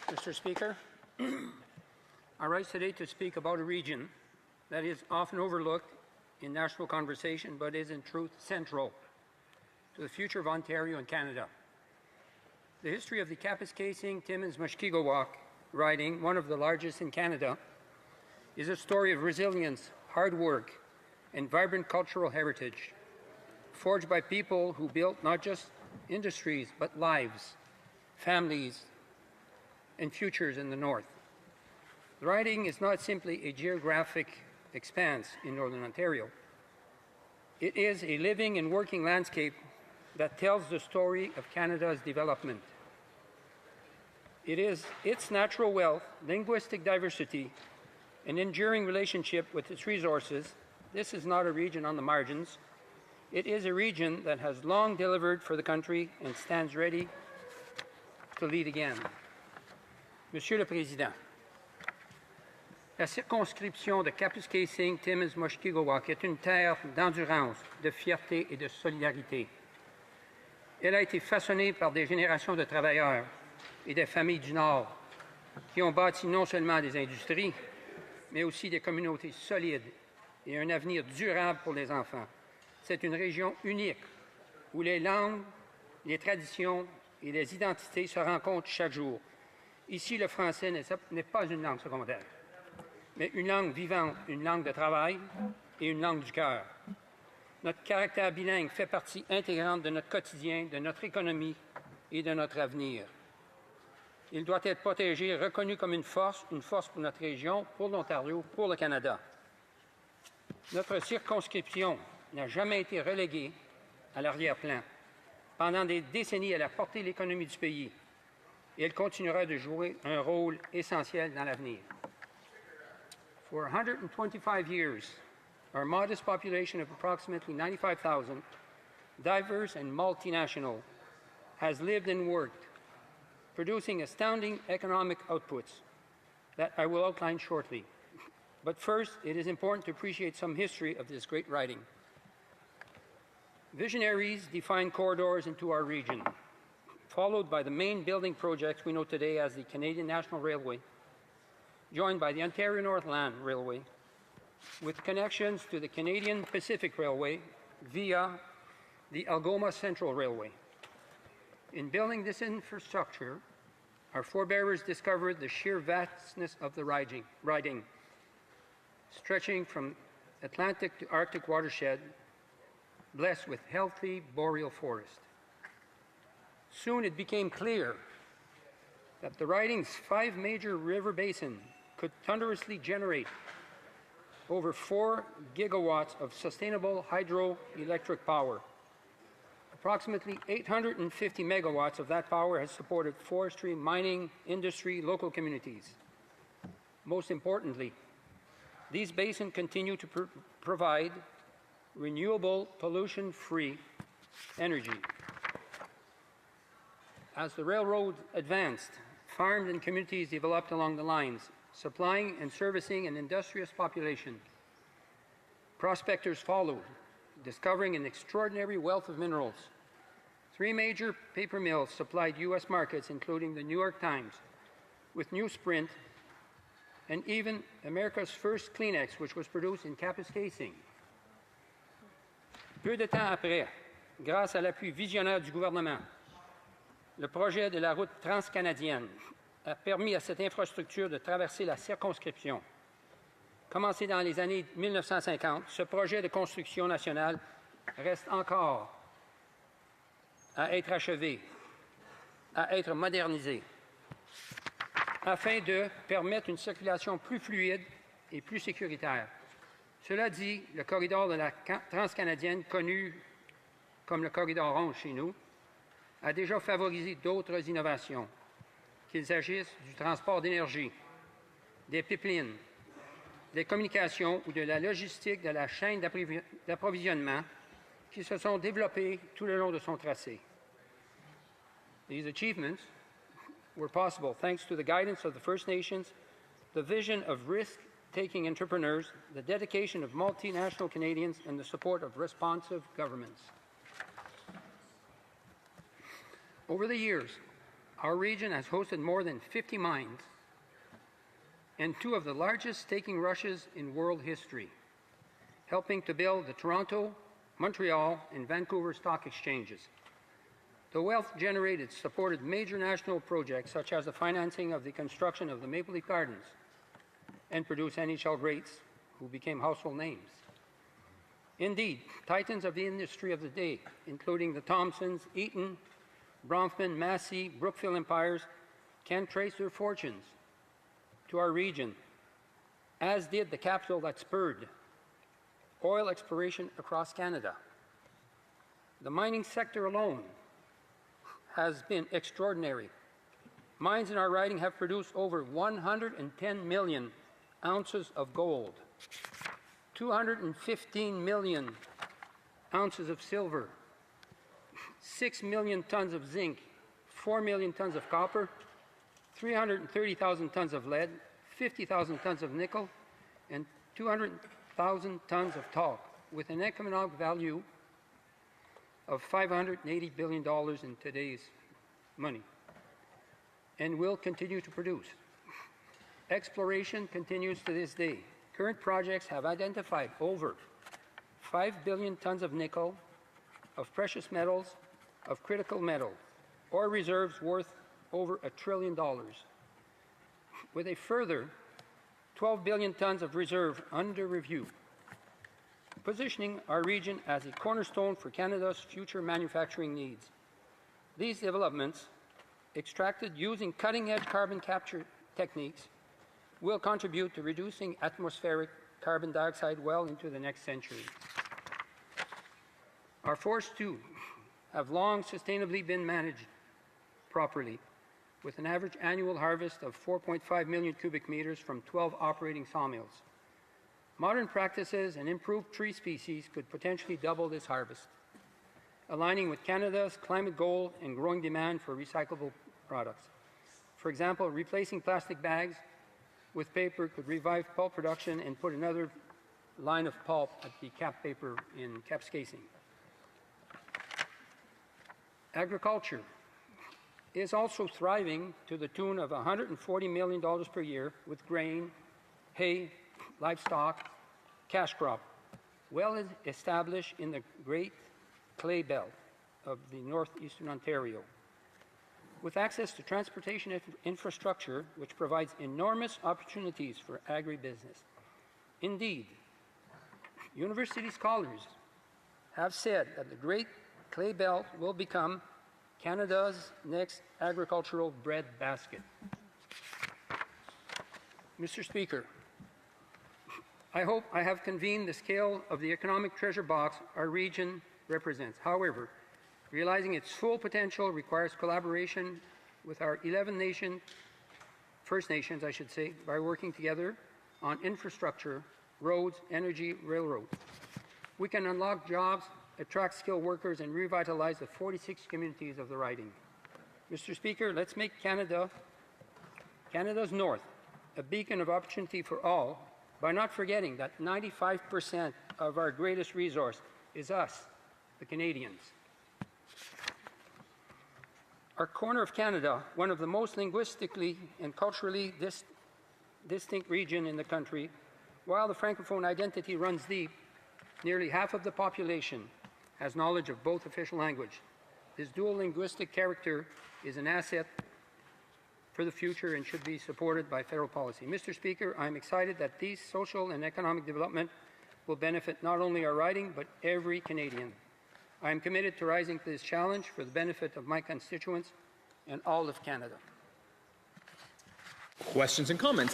Mr. Speaker. I rise today to speak about a region that is often overlooked in national conversation, but is in truth central to the future of Ontario and Canada. The history of the Kapuskasing-Timmins-Mushkegowuk riding, one of the largest in Canada, is a story of resilience, hard work, and vibrant cultural heritage, forged by people who built not just industries, but lives, families, and futures in the North. The riding is not simply a geographic expanse in Northern Ontario. It is a living and working landscape that tells the story of Canada's development. It is its natural wealth, linguistic diversity, and enduring relationship with its resources. This is not a region on the margins. It is a region that has long delivered for the country and stands ready to lead again. Monsieur le Président, la circonscription de Kapuskasing-Timmins-Mushkegowuk est une terre d'endurance, de fierté et de solidarité. Elle a été façonnée par des générations de travailleurs et des familles du Nord qui ont bâti non seulement des industries, mais aussi des communautés solides et un avenir durable pour les enfants. C'est une région unique où les langues, les traditions et les identités se rencontrent chaque jour. Ici, le français n'est pas une langue secondaire, mais une langue vivante, une langue de travail et une langue du cœur. Notre caractère bilingue fait partie intégrante de notre quotidien, de notre économie et de notre avenir. Il doit être protégé et reconnu comme une force pour notre région, pour l'Ontario, pour le Canada. Notre circonscription n'a jamais été reléguée à l'arrière-plan. Pendant des décennies, elle a porté l'économie du pays et elle continuera de jouer un rôle essentiel dans l'avenir. For 125 years, our modest population of approximately 95,000, diverse and multinational, has lived and worked, producing astounding economic outputs that I will outline shortly. But first, it is important to appreciate some history of this great riding. Visionaries defined corridors into our region, followed by the main building projects we know today as the Canadian National Railway, joined by the Ontario Northland Railway, with connections to the Canadian Pacific Railway via the Algoma Central Railway. In building this infrastructure, our forebears discovered the sheer vastness of the riding, stretching from Atlantic to Arctic watershed, blessed with healthy boreal forest. Soon it became clear that the riding's 5 major river basins could thunderously generate over 4 gigawatts of sustainable hydroelectric power. Approximately 850 megawatts of that power has supported forestry, mining, industry, local communities. Most importantly, these basins continue to provide renewable, pollution-free energy. As the railroad advanced, farms and communities developed along the lines, supplying and servicing an industrious population. Prospectors followed, discovering an extraordinary wealth of minerals. 3 major paper mills supplied U.S. markets, including the New York Times, with newsprint, and even America's first Kleenex, which was produced in Kapuskasing. Peu de temps après, grâce à l'appui visionnaire du gouvernement, le projet de la route transcanadienne a permis à cette infrastructure de traverser la circonscription. Commencé dans les années 1950, ce projet de construction nationale reste encore à être achevé, à être modernisé, afin de permettre une circulation plus fluide et plus sécuritaire. Cela dit, le corridor de la transcanadienne, connu comme le corridor 11 chez nous, a déjà favorisé d'autres innovations, qu'il s'agisse du transport d'énergie, des pipelines, des communications ou de la logistique de la chaîne d'approvisionnement qui se sont développées tout le long de son tracé. These achievements were possible thanks to the guidance of the First Nations, the vision of risk-taking entrepreneurs, the dedication of multinational Canadians, and the support of responsive governments. Over the years, Our region has hosted more than 50 mines and two of the largest staking rushes in world history, helping to build the Toronto, Montreal, and Vancouver stock exchanges. The wealth generated supported major national projects such as the financing of the construction of the Maple Leaf Gardens and produced NHL greats who became household names. Indeed, titans of the industry of the day, including the Thompsons, Eaton, Bronfman, Massey, Brookfield empires, can trace their fortunes to our region, as did the capital that spurred oil exploration across Canada. The mining sector alone has been extraordinary. Mines in our riding have produced over 110 million ounces of gold, 215 million ounces of silver, 6 million tons of zinc, 4 million tons of copper, 330,000 tons of lead, 50,000 tons of nickel, and 200,000 tons of talc, with an economic value of $580 billion in today's money, and will continue to produce. Exploration continues to this day. Current projects have identified over 5 billion tons of nickel, of precious metals, of critical metal, or reserves worth over $1 trillion, with a further 12 billion tons of reserve under review, positioning our region as a cornerstone for Canada's future manufacturing needs. These developments, extracted using cutting-edge carbon capture techniques, will contribute to reducing atmospheric carbon dioxide well into the next century. Our forests, too, have long sustainably been managed properly, with an average annual harvest of 4.5 million cubic meters from 12 operating sawmills. Modern practices and improved tree species could potentially double this harvest, aligning with Canada's climate goal and growing demand for recyclable products. For example, replacing plastic bags with paper could revive pulp production and put another line of pulp at the cap paper in Kapuskasing. Agriculture is also thriving to the tune of $140 million per year with grain, hay, livestock, cash crop, well established in the Great Clay Belt of the northeastern Ontario, with access to transportation infrastructure which provides enormous opportunities for agribusiness. Indeed, university scholars have said that the Great Clay Belt will become Canada's next agricultural breadbasket. Mr. Speaker, I hope I have convened the scale of the economic treasure box our region represents. However, realizing its full potential requires collaboration with our 11 First Nations, by working together on infrastructure, roads, energy, railroad. We can unlock jobs, attract skilled workers, and revitalize the 46 communities of the riding. Mr. Speaker, let's make Canada's north a beacon of opportunity for all by not forgetting that 95% of our greatest resource is us, the Canadians. Our corner of Canada, one of the most linguistically and culturally distinct regions in the country, while the Francophone identity runs deep, nearly half of the population has knowledge of both official language. This dual linguistic character is an asset for the future and should be supported by federal policy. Mr. Speaker, I am excited that these social and economic development will benefit not only our riding, but every Canadian. I am committed to rising to this challenge for the benefit of my constituents and all of Canada. Questions and comments.